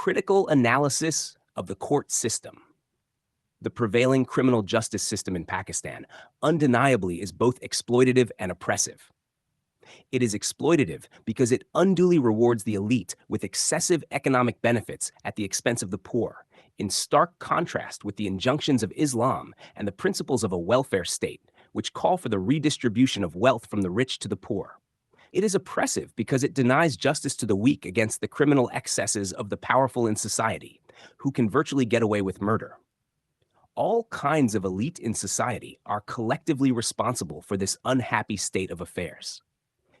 critical analysis of the court system. The prevailing criminal justice system in Pakistan undeniably is both exploitative and oppressive. It is exploitative because it unduly rewards the elite with excessive economic benefits at the expense of the poor, in stark contrast with the injunctions of Islam and the principles of a welfare state, which call for the redistribution of wealth from the rich to the poor. It is oppressive because it denies justice to the weak against the criminal excesses of the powerful in society, who can virtually get away with murder. All kinds of elite in society are collectively responsible for this unhappy state of affairs.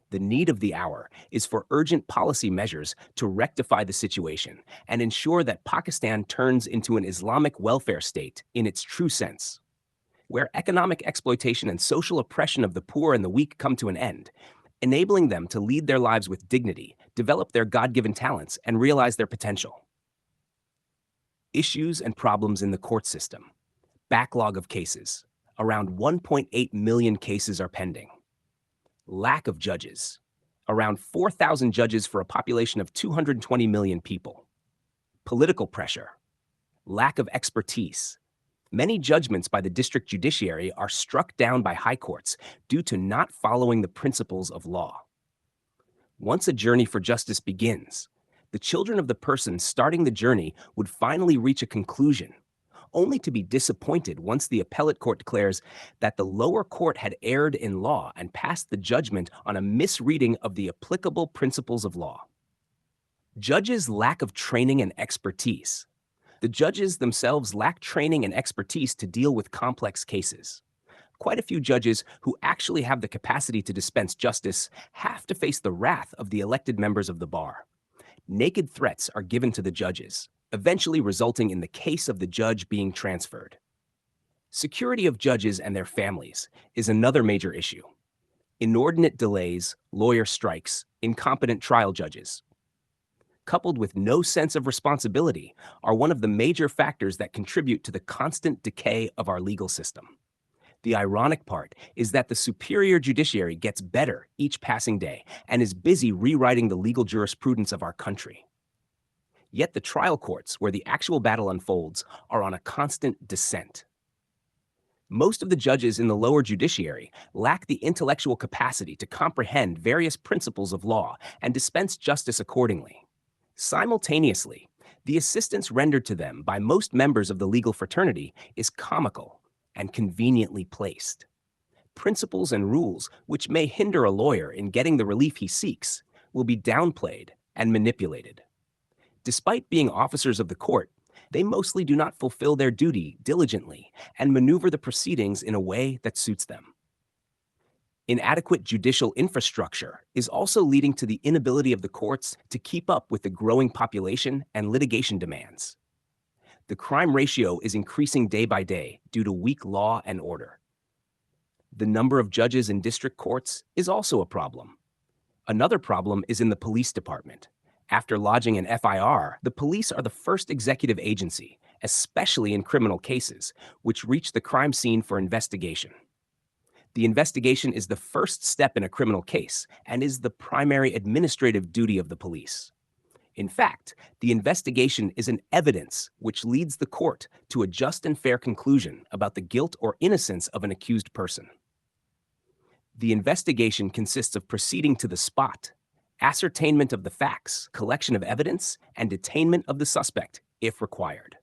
The need of the hour is for urgent policy measures to rectify the situation and ensure that Pakistan turns into an Islamic welfare state in its true sense, where economic exploitation and social oppression of the poor and the weak come to an end, enabling them to lead their lives with dignity, develop their God-given talents, and realize their potential. Issues and problems in the court system. Backlog of cases. Around 1.8 million cases are pending. Lack of judges. Around 4,000 judges for a population of 220 million people. Political pressure. Lack of expertise. Many judgments by the district judiciary are struck down by high courts due to not following the principles of law. Once a journey for justice begins, the children of the person starting the journey would finally reach a conclusion, only to be disappointed once the appellate court declares that the lower court had erred in law and passed the judgment on a misreading of the applicable principles of law. Judges' lack of training and expertise. The judges themselves lack training and expertise to deal with complex cases. Quite a few judges who actually have the capacity to dispense justice have to face the wrath of the elected members of the bar. Naked threats are given to the judges, eventually resulting in the case of the judge being transferred. Security of judges and their families is another major issue. Inordinate delays, lawyer strikes, incompetent trial judges, coupled with no sense of responsibility, are one of the major factors that contribute to the constant decay of our legal system. The ironic part is that the superior judiciary gets better each passing day and is busy rewriting the legal jurisprudence of our country. Yet the trial courts, where the actual battle unfolds, are on a constant descent. Most of the judges in the lower judiciary lack the intellectual capacity to comprehend various principles of law and dispense justice accordingly. Simultaneously, the assistance rendered to them by most members of the legal fraternity is comical and conveniently placed. Principles and rules which may hinder a lawyer in getting the relief he seeks will be downplayed and manipulated. Despite being officers of the court, they mostly do not fulfill their duty diligently and maneuver the proceedings in a way that suits them. Inadequate judicial infrastructure is also leading to the inability of the courts to keep up with the growing population and litigation demands. The crime ratio is increasing day by day due to weak law and order. The number of judges in district courts is also a problem. Another problem is in the police department. After lodging an FIR, the police are the first executive agency, especially in criminal cases, which reach the crime scene for investigation. The investigation is the first step in a criminal case and is the primary administrative duty of the police. In fact, the investigation is an evidence which leads the court to a just and fair conclusion about the guilt or innocence of an accused person. The investigation consists of proceeding to the spot, ascertainment of the facts, collection of evidence, and detainment of the suspect, if required.